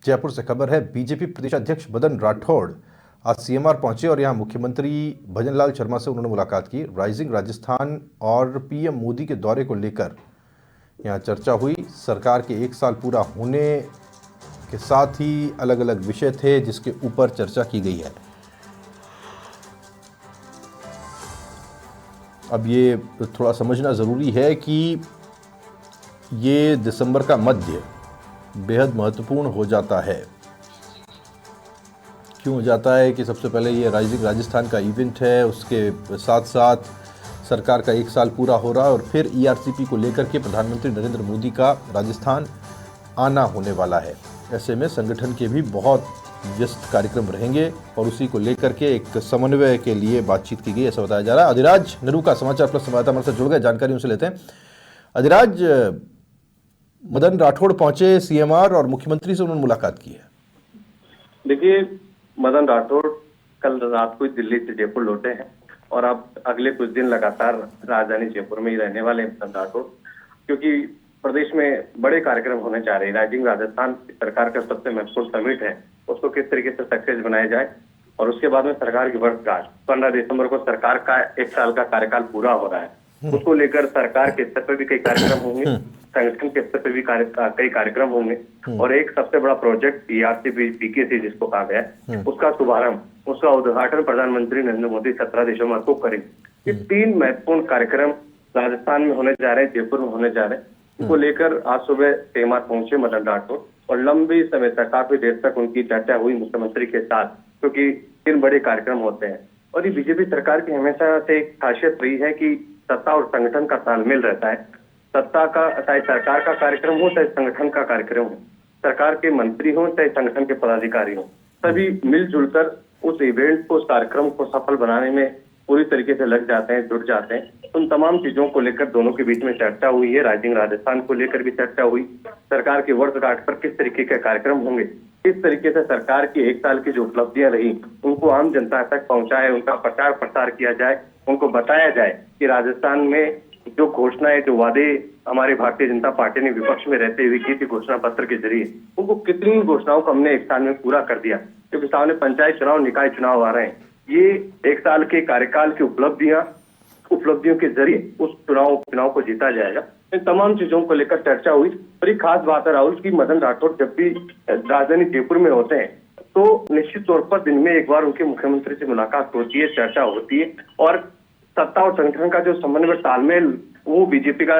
जयपुर से खबर है, बीजेपी प्रदेश अध्यक्ष मदन राठौड़ आज सीएमआर पहुंचे और यहां मुख्यमंत्री भजनलाल शर्मा से उन्होंने मुलाकात की। राइजिंग राजस्थान और पीएम मोदी के दौरे को लेकर यहां चर्चा हुई। सरकार के 1 साल पूरा होने के साथ ही अलग अलग विषय थे जिसके ऊपर चर्चा की गई है। अब ये थोड़ा समझना ज़रूरी है कि ये दिसंबर का मध्य बेहद महत्वपूर्ण हो जाता है। क्यों हो जाता है कि सबसे पहले ये राइजिंग राजस्थान का इवेंट है, उसके साथ साथ सरकार का 1 साल पूरा हो रहा है और फिर ईआरसीपी को लेकर के प्रधानमंत्री नरेंद्र मोदी का राजस्थान आना होने वाला है। ऐसे में संगठन के भी बहुत व्यस्त कार्यक्रम रहेंगे और उसी को लेकर के एक समन्वय के लिए बातचीत की गई, ऐसा बताया जा रहा है। अधिराज नरूका समाचार प्लस संवाददाता हमारे साथ जुड़ गए, जानकारी उनसे लेते हैं। अधिराज, मदन राठौड़ पहुंचे सीएमआर और मुख्यमंत्री से उन्होंने मुलाकात की है। देखिए, मदन राठौड़ कल रात को दिल्ली से जयपुर लौटे हैं और अब अगले कुछ दिन लगातार राजधानी जयपुर में ही रहने वाले हैं मदन राठौड़, क्योंकि प्रदेश में बड़े कार्यक्रम होने जा रहे हैं। राइजिंग राजस्थान सरकार का सबसे महत्वपूर्ण समिट है, उसको किस तरीके से सक्सेस बनाया जाए और उसके बाद में सरकार की वर्षगांठ 15 दिसंबर को सरकार का 1 साल का कार्यकाल पूरा हो रहा है, उसको लेकर सरकार के स्तर पर भी कई कार्यक्रम होंगे, संगठन के स्तर पर भी कई कार्यक्रम होंगे और एक सबसे बड़ा प्रोजेक्ट ईआरसीपी पीकेसी जिसको कहा गया है, उसका शुभारंभ, उसका उद्घाटन प्रधानमंत्री नरेंद्र मोदी 17 दिसंबर को करेंगे। ये 3 महत्वपूर्ण कार्यक्रम राजस्थान में होने जा रहे हैं, जयपुर में होने जा रहे हैं। इसको लेकर आज सुबह सीएमआर पहुंचे मदन राठौड़ और लंबी समय तक, काफी देर तक उनकी चर्चा हुई मुख्यमंत्री के साथ, क्योंकि 3 बड़े कार्यक्रम होते हैं और ये बीजेपी सरकार की हमेशा से एक खासियत रही है कि सत्ता और संगठन का तालमेल रहता है। सत्ता का, चाहे सरकार का कार्यक्रम हो चाहे संगठन का कार्यक्रम हो, सरकार के मंत्री हो चाहे संगठन के पदाधिकारी हो, सभी मिलजुल कर उस इवेंट को, उस कार्यक्रम को सफल बनाने में पूरी तरीके से लग जाते हैं, जुट जाते हैं। उन तमाम चीजों को लेकर दोनों के बीच में चर्चा हुई है। राइजिंग राजस्थान को लेकर भी चर्चा हुई, सरकार की वर्षगांठ पर किस तरीके के कार्यक्रम होंगे, किस तरीके से सरकार की 1 साल की जो उपलब्धियां रही उनको आम जनता तक पहुंचाए, उनका प्रचार प्रसार किया जाए, उनको बताया जाए कि राजस्थान में जो घोषणाएं, जो वादे हमारे भारतीय जनता पार्टी ने विपक्ष में रहते हुए की थी घोषणा पत्र के जरिए, उनको कितनी घोषणाओं को हमने 1 साल में पूरा कर दिया, क्योंकि सामने पंचायत चुनाव, निकाय चुनाव आ रहे हैं। ये 1 साल के कार्यकाल की उपलब्धियों के जरिए उस चुनाव को जीता जाएगा। इन तमाम चीजों को लेकर चर्चा हुई और एक खास बात है राहुल की, मदन राठौड़ जब भी राजधानी जयपुर में होते हैं तो निश्चित तौर पर दिन में एक बार उनके मुख्यमंत्री से मुलाकात होती है, चर्चा होती है और सत्ता और संगठन का जो समन्वय तालमेल वो बीजेपी का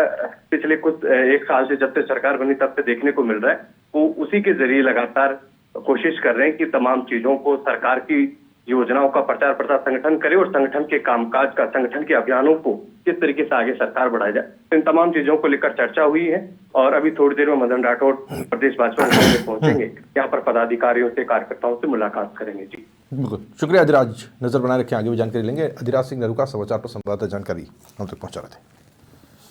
पिछले कुछ 1 साल से जब से सरकार बनी तब से देखने को मिल रहा है। वो उसी के जरिए लगातार कोशिश कर रहे हैं कि तमाम चीजों को, सरकार की योजनाओं का प्रचार प्रसार संगठन करे और संगठन के कामकाज का, संगठन के अभियानों को किस तरीके से आगे सरकार बढ़ाई जाए। इन तमाम चीजों को लेकर चर्चा हुई है और अभी थोड़ी देर में मदन राठौड़ प्रदेश भाजपा में पहुंचेंगे, यहाँ पर पदाधिकारियों से, कार्यकर्ताओं से मुलाकात करेंगे। जी बिल्कुल, शुक्रिया अधिराज। नजर बनाए रखें, आगे भी जानकारी लेंगे। अधिराज सिंह नरूका समाचार पर संवाददाता जानकारी हम तक पहुंचा रहे थे।